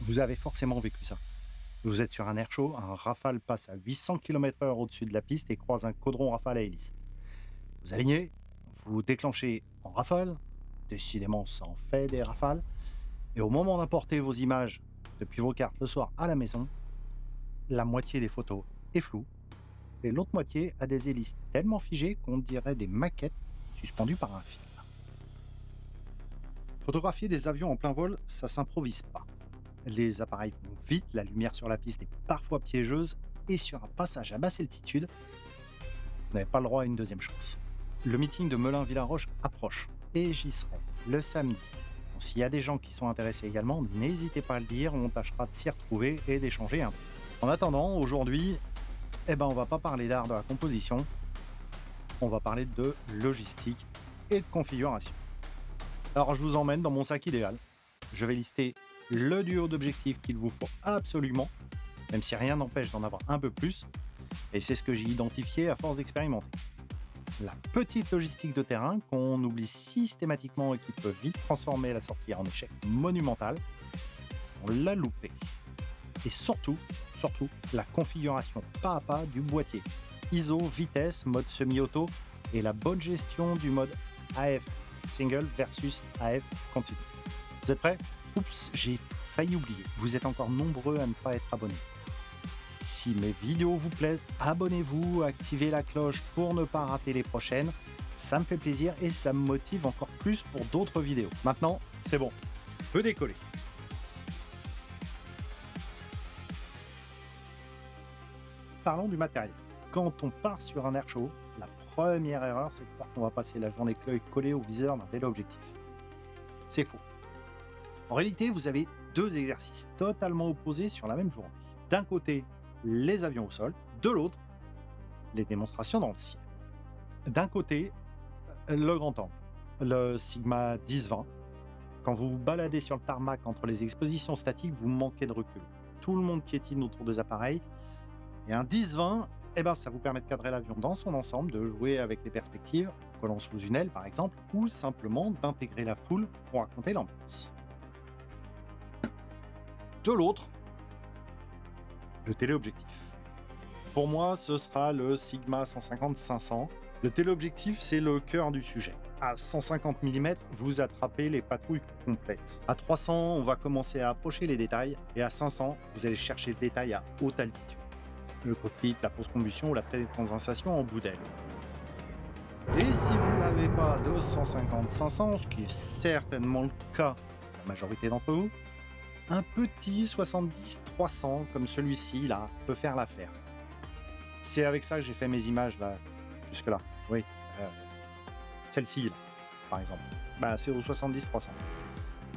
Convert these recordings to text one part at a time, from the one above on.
Vous avez forcément vécu ça. Vous êtes sur un air chaud, un Rafale passe à 800 km/h au-dessus de la piste et croise un caudron Rafale à hélice. Vous alignez, vous déclenchez en Rafale, décidément ça en fait des Rafales, et au moment d'importer vos images depuis vos cartes le soir à la maison, la moitié des photos est floue, et l'autre moitié a des hélices tellement figées qu'on dirait des maquettes suspendues par un fil. Photographier des avions en plein vol, ça s'improvise pas. Les appareils vont vite, la lumière sur la piste est parfois piégeuse, et sur un passage à basse altitude, vous n'avez pas le droit à une deuxième chance. Le meeting de Melun-Villaroche approche, et j'y serai le samedi. Donc, s'il y a des gens qui sont intéressés également, n'hésitez pas à le dire, on tâchera de s'y retrouver et d'échanger un peu. En attendant, aujourd'hui, on va pas parler d'art de la composition, on va parler de logistique et de configuration. Alors je vous emmène dans mon sac idéal. Je vais lister le duo d'objectifs qu'il vous faut absolument, même si rien n'empêche d'en avoir un peu plus, et c'est ce que j'ai identifié à force d'expérimenter. La petite logistique de terrain qu'on oublie systématiquement et qui peut vite transformer la sortie en échec monumental, on l'a loupé. Et surtout, la configuration pas à pas du boîtier. ISO, vitesse, mode semi-auto et la bonne gestion du mode AF single versus AF continu. Vous êtes prêts ? Oups, j'ai failli oublier. Vous êtes encore nombreux à ne pas être abonnés. Si mes vidéos vous plaisent, abonnez-vous, activez la cloche pour ne pas rater les prochaines. Ça me fait plaisir et ça me motive encore plus pour d'autres vidéos. Maintenant, c'est bon. On peut décoller. Parlons du matériel. Quand on part sur un air chaud, la première erreur, c'est de croire qu'on va passer la journée collé au viseur d'un téléobjectif. C'est faux. En réalité, vous avez deux exercices totalement opposés sur la même journée. D'un côté, les avions au sol, de l'autre, les démonstrations dans le ciel. D'un côté, le grand angle, le Sigma 10-20. Quand vous vous baladez sur le tarmac entre les expositions statiques, vous manquez de recul. Tout le monde piétine autour des appareils. Et un 10-20, ça vous permet de cadrer l'avion dans son ensemble, de jouer avec les perspectives, collant sous une aile par exemple, ou simplement d'intégrer la foule pour raconter l'ambiance. De l'autre, le téléobjectif. Pour moi, ce sera le Sigma 150-500. Le téléobjectif, c'est le cœur du sujet. À 150 mm, vous attrapez les patrouilles complètes. À 300, on va commencer à approcher les détails, et à 500, vous allez chercher le détail à haute altitude. Le cockpit, la post-combustion ou la condensation en bout d'aile. Et si vous n'avez pas de 150-500, ce qui est certainement le cas de la majorité d'entre vous, un petit 70-300 comme celui-ci là peut faire l'affaire. C'est avec ça que j'ai fait mes images là, jusque là. Oui, celle-ci là, par exemple. C'est au 70-300.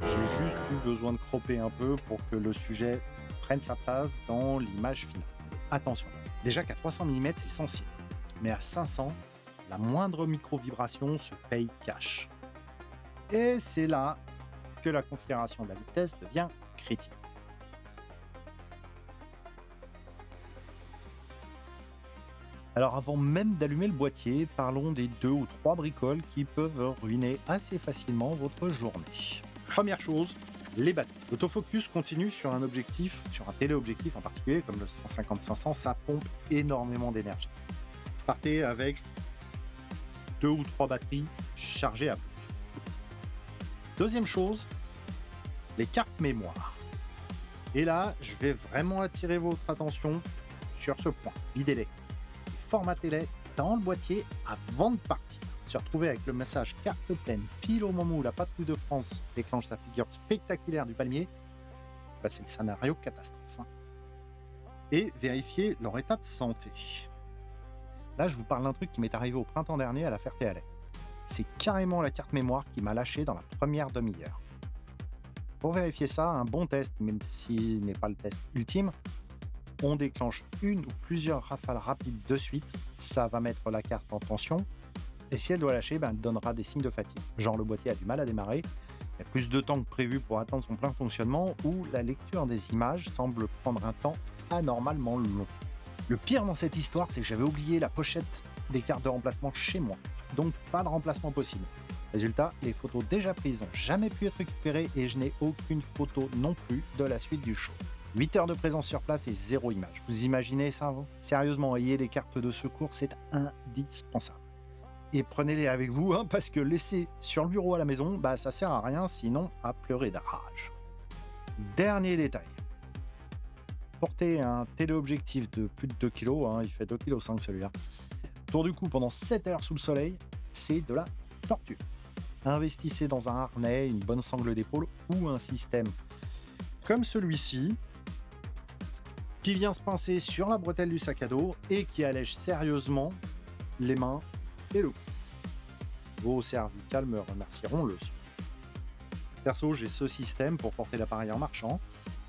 J'ai juste eu besoin de cropper un peu pour que le sujet prenne sa place dans l'image finale. Attention, déjà qu'à 300 mm c'est sensible, mais à 500, la moindre micro-vibration se paye cash. Et c'est là que la configuration de la vitesse devient critique. Alors avant même d'allumer le boîtier, parlons des 2 ou 3 bricoles qui peuvent ruiner assez facilement votre journée. Première chose, les batteries. L'autofocus continue sur un objectif, sur un téléobjectif en particulier, comme le 150-500, ça pompe énormément d'énergie. Partez avec 2 ou 3 batteries chargées à bloc. Deuxième chose, les cartes mémoire. Et là, je vais vraiment attirer votre attention sur ce point. Videz-les. Formatez-les dans le boîtier avant de partir. Se retrouver avec le message carte pleine pile au moment où la patrouille de France déclenche sa figure spectaculaire du palmier, c'est le scénario catastrophe. Et vérifier leur état de santé. Là, je vous parle d'un truc qui m'est arrivé au printemps dernier à la Ferté-Alais. C'est carrément la carte mémoire qui m'a lâché dans la première demi-heure. Pour vérifier ça, un bon test, même s'il n'est pas le test ultime, on déclenche une ou plusieurs rafales rapides de suite, ça va mettre la carte en tension, et si elle doit lâcher, elle donnera des signes de fatigue. Genre le boîtier a du mal à démarrer, il y a plus de temps que prévu pour atteindre son plein fonctionnement, ou la lecture des images semble prendre un temps anormalement long. Le pire dans cette histoire, c'est que j'avais oublié la pochette des cartes de remplacement chez moi, donc pas de remplacement possible. Résultat, les photos déjà prises n'ont jamais pu être récupérées et je n'ai aucune photo non plus de la suite du show. 8 heures de présence sur place et 0 image. Vous imaginez ça, vous? Sérieusement, ayez des cartes de secours, c'est indispensable. Et prenez-les avec vous, hein, parce que laisser sur le bureau à la maison, bah ça sert à rien, sinon à pleurer de rage. Dernier détail. Portez un téléobjectif de plus de 2 kg, hein, il fait 2,5 kg celui-là. Tour du cou pendant 7 heures sous le soleil, c'est de la torture. Investissez dans un harnais, une bonne sangle d'épaule ou un système comme celui-ci qui vient se pincer sur la bretelle du sac à dos et qui allège sérieusement les mains et le cou. Vos cervicales me remercieront le son. Perso, j'ai ce système pour porter l'appareil en marchant,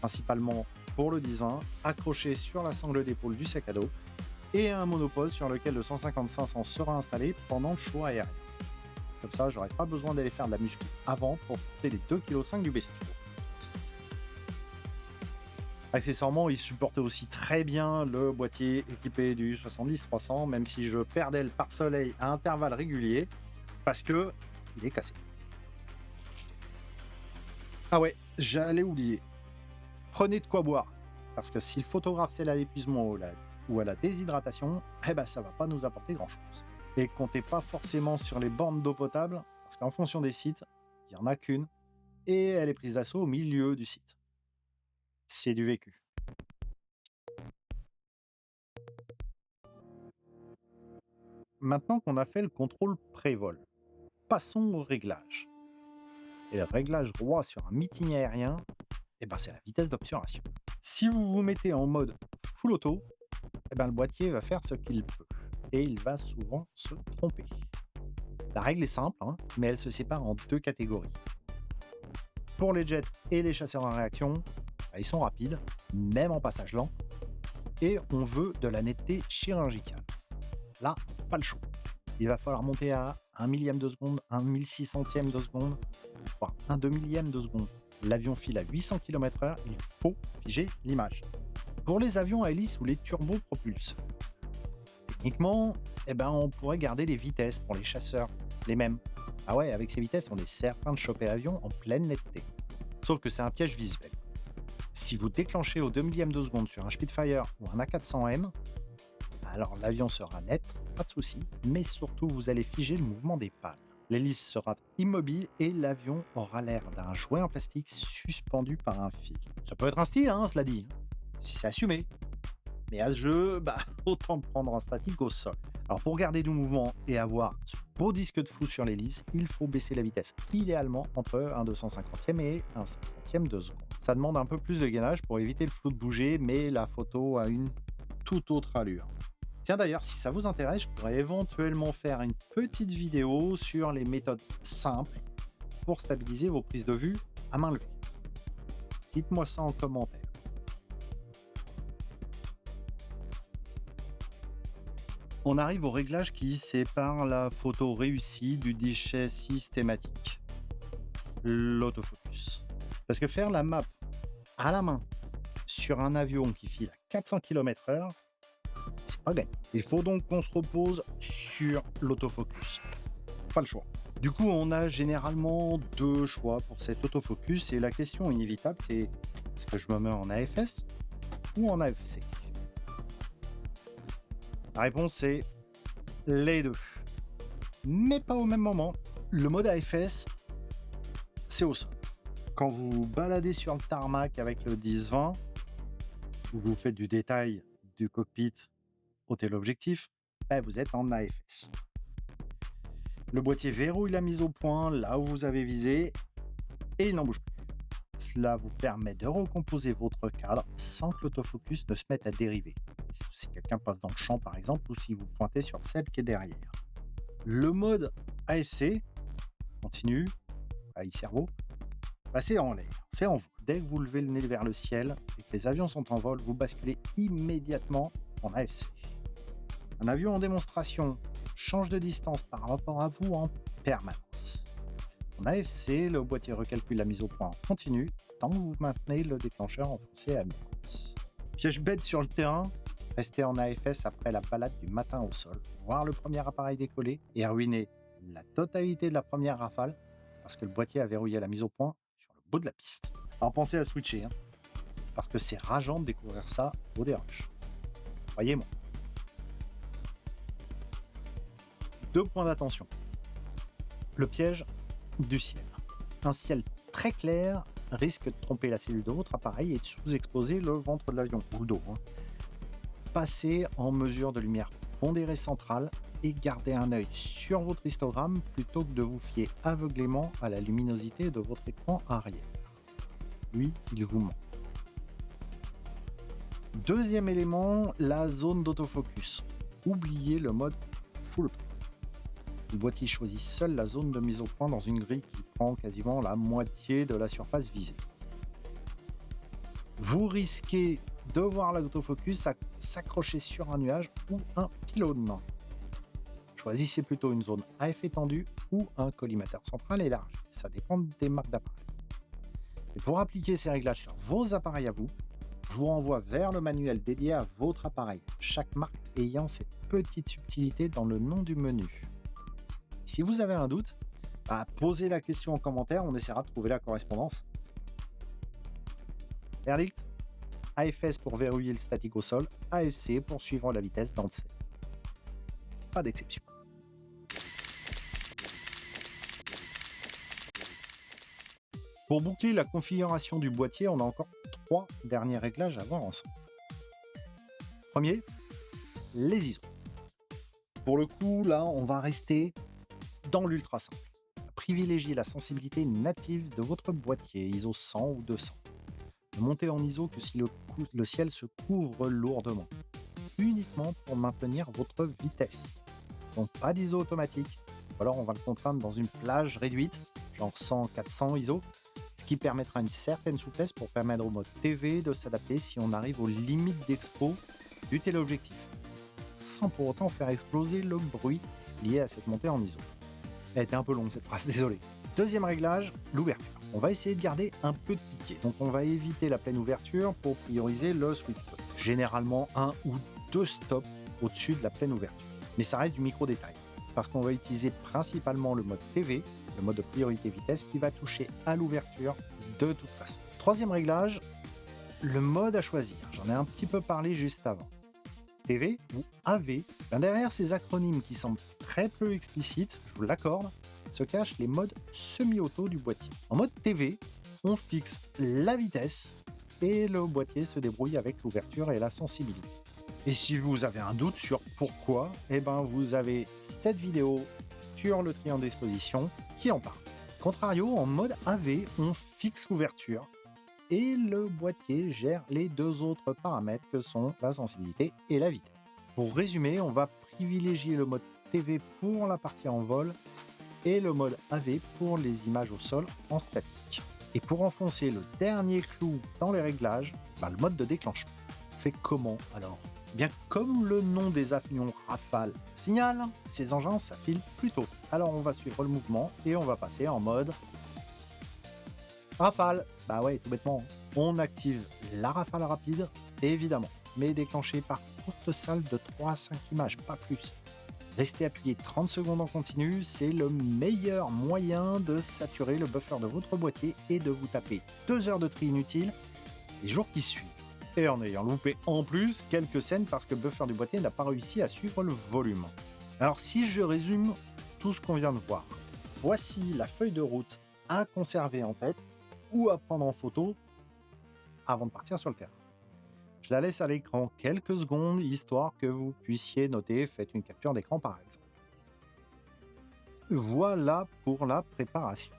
principalement pour le 10-20, accroché sur la sangle d'épaule du sac à dos et un monopode sur lequel le 150-500 sera installé pendant le show aérien. Comme ça, j'aurai pas besoin d'aller faire de la muscu avant pour porter les 2,5 kg du bestiau. Accessoirement, il supportait aussi très bien le boîtier équipé du 70-300, même si je perdais le pare-soleil à intervalles réguliers, parce que il est cassé. Ah ouais, j'allais oublier. Prenez de quoi boire, parce que si le photographe c'est à l'épuisement ou à la déshydratation, eh ben ça va pas nous apporter grand-chose. Et comptez pas forcément sur les bornes d'eau potable, parce qu'en fonction des sites, il n'y en a qu'une, et elle est prise d'assaut au milieu du site. C'est du vécu. Maintenant qu'on a fait le contrôle pré-vol, passons au réglage. Et le réglage roi sur un meeting aérien, eh ben c'est la vitesse d'obturation. Si vous vous mettez en mode full auto, eh ben le boîtier va faire ce qu'il peut. Et il va souvent se tromper. La règle est simple, hein, mais elle se sépare en deux catégories. Pour les jets et les chasseurs en réaction, bah, ils sont rapides, même en passage lent, et on veut de la netteté chirurgicale. Là, pas le choix. Il va falloir monter à 1 millième de seconde, 1 1600e de seconde, voire 1 2 millième de seconde. L'avion file à 800 km/h, il faut figer l'image. Pour les avions à hélice ou les turbopropulseurs, techniquement, eh ben, on pourrait garder les vitesses pour les chasseurs, les mêmes. Ah ouais, avec ces vitesses, on est certain de choper l'avion en pleine netteté. Sauf que c'est un piège visuel. Si vous déclenchez au 2 millième de seconde sur un Spitfire ou un A400M, alors l'avion sera net, pas de souci, mais surtout vous allez figer le mouvement des pales. L'hélice sera immobile et l'avion aura l'air d'un jouet en plastique suspendu par un fil. Ça peut être un style, hein, cela dit, si c'est assumé. Mais à ce jeu, bah, autant prendre un statique au sol. Alors pour garder du mouvement et avoir ce beau disque de flou sur l'hélice, il faut baisser la vitesse idéalement entre un 250e et un 500e de seconde. Ça demande un peu plus de gainage pour éviter le flou de bouger, mais la photo a une toute autre allure. Tiens d'ailleurs, si ça vous intéresse, je pourrais éventuellement faire une petite vidéo sur les méthodes simples pour stabiliser vos prises de vue à main levée. Dites-moi ça en commentaire. On arrive au réglage qui sépare la photo réussie du déchet systématique, l'autofocus. Parce que faire la map à la main sur un avion qui file à 400 km/h, c'est pas gagné. Il faut donc qu'on se repose sur l'autofocus. Pas le choix. Du coup, on a généralement deux choix pour cet autofocus et la question inévitable, c'est est-ce que je me mets en AFS ou en AFC? La réponse est les deux. Mais pas au même moment. Le mode AFS, c'est au sol. Quand vous vous baladez sur le tarmac avec le 10-20, où vous faites du détail du cockpit au téléobjectif, vous êtes en AFS. Le boîtier verrouille la mise au point là où vous avez visé et il n'en bouge plus. Cela vous permet de recomposer votre cadre sans que l'autofocus ne se mette à dériver. Si quelqu'un passe dans le champ par exemple ou si vous pointez sur celle qui est derrière. Le mode AFC continue, cerveau, c'est en l'air, c'est en vous. Dès que vous levez le nez vers le ciel et que les avions sont en vol, vous basculez immédiatement en AFC. Un avion en démonstration change de distance par rapport à vous en permanence. En AFC, le boîtier recalcule la mise au point en continu tant que vous maintenez le déclencheur enfoncé à mi-hausse. Piège bête sur le terrain, restez en AFS après la balade du matin au sol, voir le premier appareil décoller et ruiner la totalité de la première rafale parce que le boîtier a verrouillé la mise au point sur le bout de la piste. Alors pensez à switcher, hein, parce que c'est rageant de découvrir ça au dérush. Croyez-moi. 2 points d'attention. Le piège du ciel. Un ciel très clair risque de tromper la cellule de votre appareil et de sous-exposer le ventre de l'avion, ou le dos. Passez en mesure de lumière pondérée centrale et gardez un œil sur votre histogramme plutôt que de vous fier aveuglément à la luminosité de votre écran arrière. Lui, il vous ment. Deuxième élément, la zone d'autofocus. Oubliez le mode full. Le boîtier choisit seul la zone de mise au point dans une grille qui prend quasiment la moitié de la surface visée. Vous risquez de voir l'autofocus s'accrocher sur un nuage ou un pylône. Choisissez plutôt une zone à effet tendu ou un collimateur central élargi. Ça dépend des marques d'appareils. Et pour appliquer ces réglages sur vos appareils à vous, je vous renvoie vers le manuel dédié à votre appareil, chaque marque ayant cette petite subtilité dans le nom du menu. Si vous avez un doute, posez la question en commentaire, on essaiera de trouver la correspondance. Verdict, AFS pour verrouiller le statique au sol, AFC pour suivre la vitesse dans le ciel. Pas d'exception. Pour boucler la configuration du boîtier, on a encore 3 derniers réglages à voir ensemble. Premier, les ISO. Pour le coup, là, on va rester dans l'ultra simple. Privilégiez la sensibilité native de votre boîtier, ISO 100 ou 200. Ne montez en ISO que si le ciel se couvre lourdement. Uniquement pour maintenir votre vitesse. Donc pas d'ISO automatique. Ou alors on va le contraindre dans une plage réduite, genre 100-400 ISO, ce qui permettra une certaine souplesse pour permettre au mode TV de s'adapter si on arrive aux limites d'expo du téléobjectif, sans pour autant faire exploser le bruit lié à cette montée en ISO. Elle était un peu longue cette phrase, désolé. Deuxième réglage, l'ouverture. On va essayer de garder un peu de piqué, donc on va éviter la pleine ouverture pour prioriser le sweet spot. Généralement 1 ou 2 stops au-dessus de la pleine ouverture. Mais ça reste du micro-détail, parce qu'on va utiliser principalement le mode TV, le mode de priorité vitesse, qui va toucher à l'ouverture de toute façon. Troisième réglage, le mode à choisir. J'en ai un petit peu parlé juste avant. TV ou AV, derrière ces acronymes qui semblent très peu explicites, je vous l'accorde, se cachent les modes semi-auto du boîtier. En mode TV, on fixe la vitesse et le boîtier se débrouille avec l'ouverture et la sensibilité. Et si vous avez un doute sur pourquoi, vous avez cette vidéo sur le triangle d'exposition qui en parle. Contrario, en mode AV, on fixe l'ouverture et le boîtier gère les 2 autres paramètres que sont la sensibilité et la vitesse. Pour résumer, on va privilégier le mode TV pour la partie en vol et le mode AV pour les images au sol en statique. Et pour enfoncer le dernier clou dans les réglages, le mode de déclenchement. On fait comment alors ? Bien comme le nom des avions Rafale signale, ces engins s'affilent plus tôt. Alors on va suivre le mouvement et on va passer en mode Rafale. Tout bêtement. On active la rafale rapide, évidemment, mais déclenchée par courte salle de 3 à 5 images, pas plus. Restez appuyé 30 secondes en continu, c'est le meilleur moyen de saturer le buffer de votre boîtier et de vous taper 2 heures de tri inutile les jours qui suivent. Et en ayant loupé en plus quelques scènes parce que le buffer du boîtier n'a pas réussi à suivre le volume. Alors si je résume tout ce qu'on vient de voir, voici la feuille de route à conserver en tête ou à prendre en photo avant de partir sur le terrain. Je la laisse à l'écran quelques secondes, histoire que vous puissiez noter, faites une capture d'écran par exemple. Voilà pour la préparation.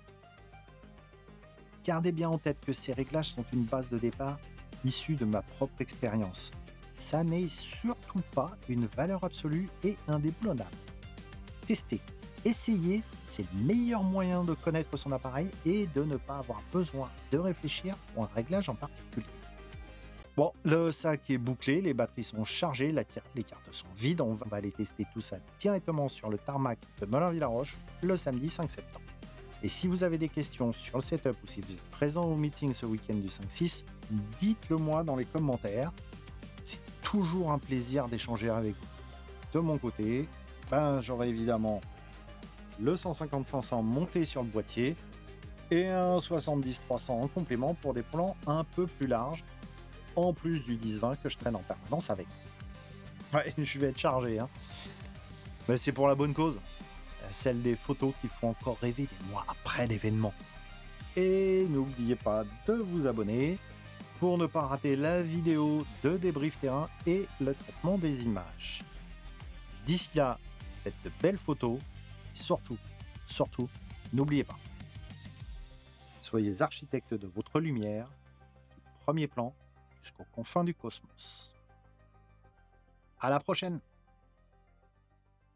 Gardez bien en tête que ces réglages sont une base de départ issue de ma propre expérience. Ça n'est surtout pas une valeur absolue et indéboulonnable. Testez, essayez, c'est le meilleur moyen de connaître son appareil et de ne pas avoir besoin de réfléchir pour un réglage en particulier. Bon, le sac est bouclé, les batteries sont chargées, les cartes sont vides. On va aller tester tout ça directement sur le tarmac de Melun-Villaroche le samedi 5 septembre. Et si vous avez des questions sur le setup ou si vous êtes présent au meeting ce week-end du 5-6, dites-le moi dans les commentaires. C'est toujours un plaisir d'échanger avec vous. De mon côté, j'aurai évidemment le 150-500 monté sur le boîtier et un 70-300 en complément pour des plans un peu plus larges, en plus du 10-20 que je traîne en permanence avec. Ouais, je vais être chargé, hein. Mais c'est pour la bonne cause, celle des photos qui font encore rêver des mois après l'événement. Et n'oubliez pas de vous abonner pour ne pas rater la vidéo de débrief terrain et le traitement des images. D'ici là, faites de belles photos et surtout, n'oubliez pas, soyez architecte de votre lumière, du premier plan jusqu'aux confins du cosmos. À la prochaine!